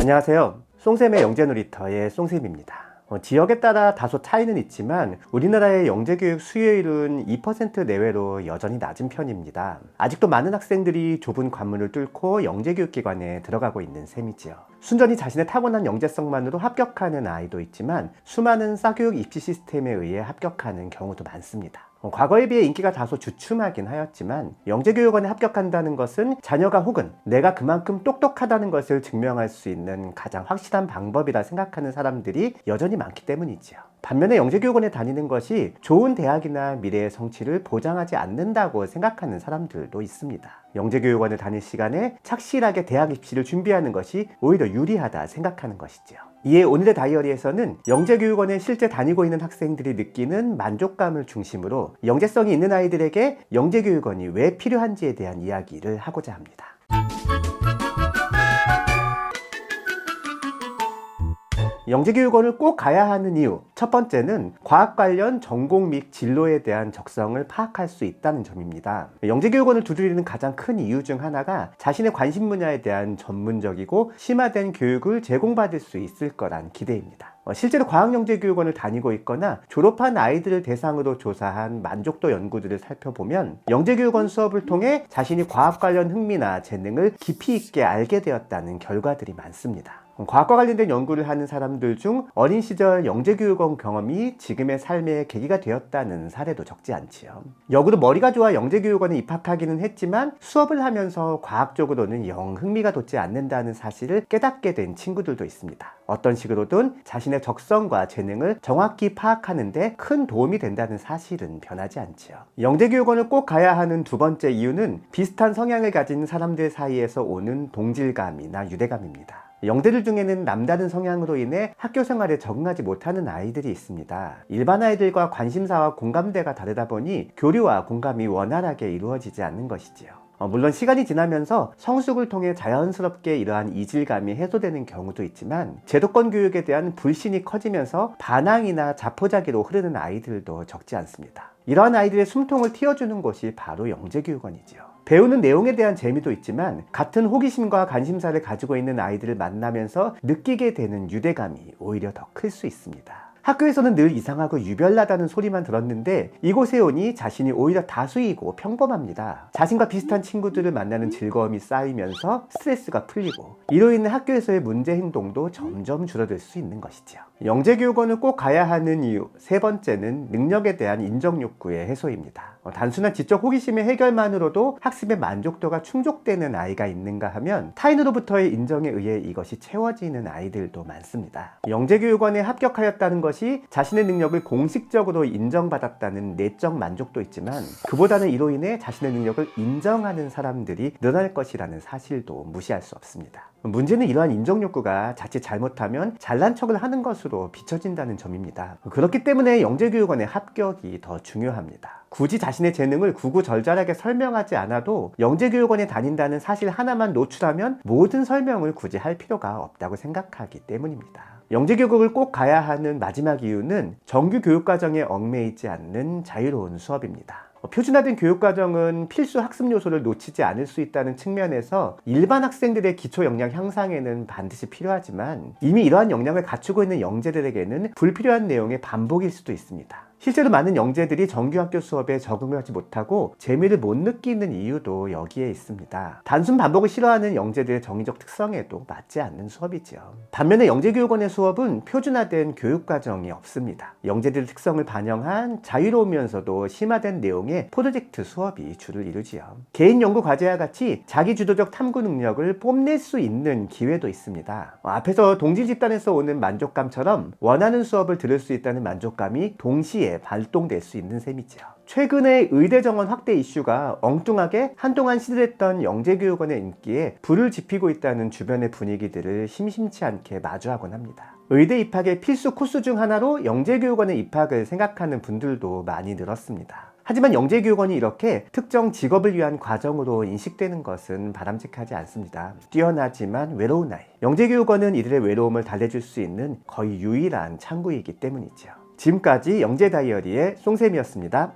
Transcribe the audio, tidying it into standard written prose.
안녕하세요. 송샘의 영재놀이터의 송샘입니다. 지역에 따라 다소 차이는 있지만 우리나라의 영재교육 수요율은 2% 내외로 여전히 낮은 편입니다. 아직도 많은 학생들이 좁은 관문을 뚫고 영재교육기관에 들어가고 있는 셈이지요. 순전히 자신의 타고난 영재성만으로 합격하는 아이도 있지만 수많은 싸교육 입시 시스템에 의해 합격하는 경우도 많습니다. 과거에 비해 인기가 다소 주춤하긴 하였지만 영재교육원에 합격한다는 것은 자녀가 혹은 내가 그만큼 똑똑하다는 것을 증명할 수 있는 가장 확실한 방법이라 생각하는 사람들이 여전히 많기 때문이지요. 반면에 영재교육원에 다니는 것이 좋은 대학이나 미래의 성취를 보장하지 않는다고 생각하는 사람들도 있습니다. 영재교육원을 다닐 시간에 착실하게 대학 입시를 준비하는 것이 오히려 유리하다 생각하는 것이지요. 이에 오늘의 다이어리에서는 영재교육원에 실제 다니고 있는 학생들이 느끼는 만족감을 중심으로 영재성이 있는 아이들에게 영재교육원이 왜 필요한지에 대한 이야기를 하고자 합니다. 영재교육원을 꼭 가야 하는 이유, 첫 번째는 과학 관련 전공 및 진로에 대한 적성을 파악할 수 있다는 점입니다. 영재교육원을 두드리는 가장 큰 이유 중 하나가 자신의 관심 분야에 대한 전문적이고 심화된 교육을 제공받을 수 있을 거란 기대입니다. 실제로 과학영재교육원을 다니고 있거나 졸업한 아이들을 대상으로 조사한 만족도 연구들을 살펴보면 영재교육원 수업을 통해 자신이 과학 관련 흥미나 재능을 깊이 있게 알게 되었다는 결과들이 많습니다. 과학과 관련된 연구를 하는 사람들 중 어린 시절 영재교육원 경험이 지금의 삶의 계기가 되었다는 사례도 적지 않지요. 역으로 머리가 좋아 영재교육원에 입학하기는 했지만 수업을 하면서 과학적으로는 영 흥미가 돋지 않는다는 사실을 깨닫게 된 친구들도 있습니다. 어떤 식으로든 자신의 적성과 재능을 정확히 파악하는 데 큰 도움이 된다는 사실은 변하지 않지요. 영재교육원을 꼭 가야 하는 두 번째 이유는 비슷한 성향을 가진 사람들 사이에서 오는 동질감이나 유대감입니다. 영재들 중에는 남다른 성향으로 인해 학교 생활에 적응하지 못하는 아이들이 있습니다. 일반 아이들과 관심사와 공감대가 다르다 보니 교류와 공감이 원활하게 이루어지지 않는 것이지요. 물론 시간이 지나면서 성숙을 통해 자연스럽게 이러한 이질감이 해소되는 경우도 있지만 제도권 교육에 대한 불신이 커지면서 반항이나 자포자기로 흐르는 아이들도 적지 않습니다. 이러한 아이들의 숨통을 틔워주는 곳이 바로 영재교육원이지요. 배우는 내용에 대한 재미도 있지만 같은 호기심과 관심사를 가지고 있는 아이들을 만나면서 느끼게 되는 유대감이 오히려 더 클 수 있습니다. 학교에서는 늘 이상하고 유별나다는 소리만 들었는데 이곳에 오니 자신이 오히려 다수이고 평범합니다. 자신과 비슷한 친구들을 만나는 즐거움이 쌓이면서 스트레스가 풀리고 이로 인해 학교에서의 문제 행동도 점점 줄어들 수 있는 것이죠. 영재교육원을 꼭 가야 하는 이유, 세 번째는 능력에 대한 인정 욕구의 해소입니다. 단순한 지적 호기심의 해결만으로도 학습의 만족도가 충족되는 아이가 있는가 하면 타인으로부터의 인정에 의해 이것이 채워지는 아이들도 많습니다. 영재교육원에 합격하였다는 것이 자신의 능력을 공식적으로 인정받았다는 내적 만족도 있지만 그보다는 이로 인해 자신의 능력을 인정하는 사람들이 늘어날 것이라는 사실도 무시할 수 없습니다. 문제는 이러한 인정 욕구가 자칫 잘못하면 잘난 척을 하는 것으로 비춰진다는 점입니다. 그렇기 때문에 영재교육원의 합격이 더 중요합니다. 굳이 자신의 재능을 구구절절하게 설명하지 않아도 영재교육원에 다닌다는 사실 하나만 노출하면 모든 설명을 굳이 할 필요가 없다고 생각하기 때문입니다. 영재교육을 꼭 가야 하는 마지막 이유는 정규 교육과정에 얽매이지 않는 자유로운 수업입니다. 표준화된 교육과정은 필수 학습 요소를 놓치지 않을 수 있다는 측면에서 일반 학생들의 기초 역량 향상에는 반드시 필요하지만 이미 이러한 역량을 갖추고 있는 영재들에게는 불필요한 내용의 반복일 수도 있습니다. 실제로 많은 영재들이 정규학교 수업에 적응하지 못하고 재미를 못 느끼는 이유도 여기에 있습니다. 단순 반복을 싫어하는 영재들의 정의적 특성에도 맞지 않는 수업이죠. 반면에 영재교육원의 수업은 표준화된 교육과정이 없습니다. 영재들의 특성을 반영한 자유로우면서도 심화된 내용의 프로젝트 수업이 주를 이루지요. 개인 연구 과제와 같이 자기주도적 탐구 능력을 뽐낼 수 있는 기회도 있습니다. 앞에서 동질 집단에서 오는 만족감처럼 원하는 수업을 들을 수 있다는 만족감이 동시에 발동될 수 있는 셈이죠. 최근의 의대 정원 확대 이슈가 엉뚱하게 한동안 시들했던 영재교육원의 인기에 불을 지피고 있다는 주변의 분위기들을 심심치 않게 마주하곤 합니다. 의대 입학의 필수 코스 중 하나로 영재교육원의 입학을 생각하는 분들도 많이 늘었습니다. 하지만 영재교육원이 이렇게 특정 직업을 위한 과정으로 인식되는 것은 바람직하지 않습니다. 뛰어나지만 외로운 아이. 영재교육원은 이들의 외로움을 달래줄 수 있는 거의 유일한 창구이기 때문이죠. 지금까지 영재 다이어리의 송샘이었습니다.